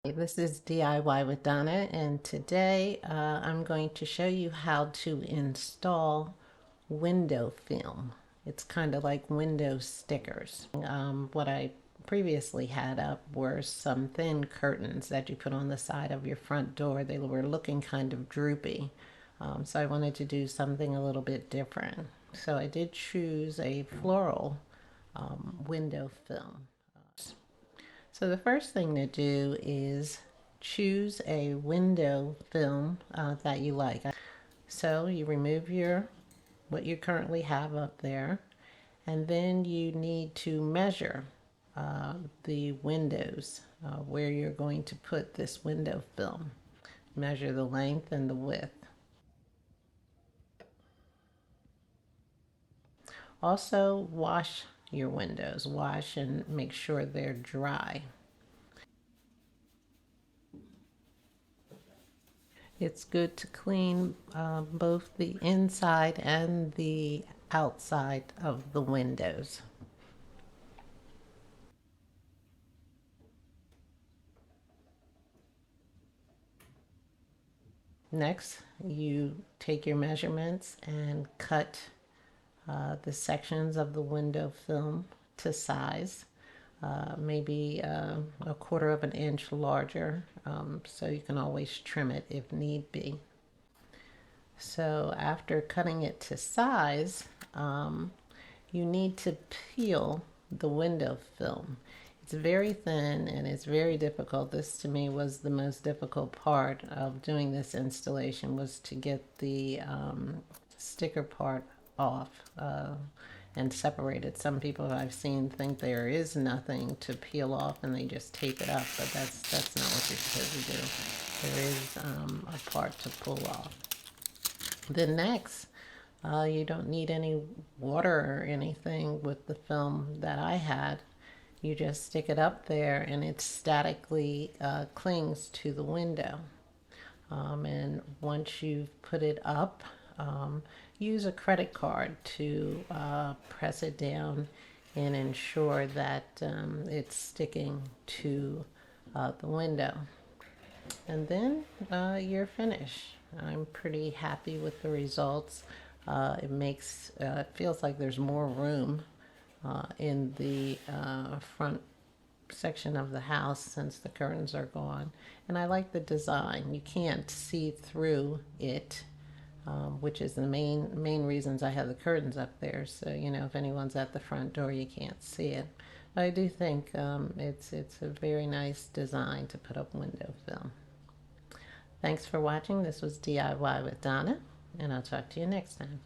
This is DIY with Donna, and today I'm going to show you how to install window film. It's kind of like window stickers. What I previously had up were some thin curtains that you put on the side of your front door. They were looking kind of droopy, so I wanted to do something a little bit different. So I did choose a floral window film. So the first thing to do is choose a window film that you like. So you remove what you currently have up there, and then you need to measure the windows where you're going to put this window film. Measure the length and the width. Also wash your windows. Wash and make sure they're dry. It's good to clean both the inside and the outside of the windows. Next, you take your measurements and cut the sections of the window film to size. Maybe a quarter of an inch larger, so you can always trim it if need be. So after cutting it to size, you need to peel the window film. It's very thin and it's very difficult. This to me was the most difficult part of doing this installation, was to get the sticker part off and separate it. Some people I've seen think there is nothing to peel off and they just tape it up, but that's not what you're supposed to do. There is a part to pull off. Then next, you don't need any water or anything with the film that I had. You just stick it up there and it statically clings to the window. And once you've put it up, use a credit card to press it down and ensure that it's sticking to the window. And then you're finished. I'm pretty happy with the results. It feels like there's more room in the front section of the house since the curtains are gone. And I like the design. You can't see through it, which is the main reasons I have the curtains up there. So, you know, if anyone's at the front door, you can't see it. But I do think it's a very nice design to put up window film. Thanks for watching. This was DIY with Donna, and I'll talk to you next time.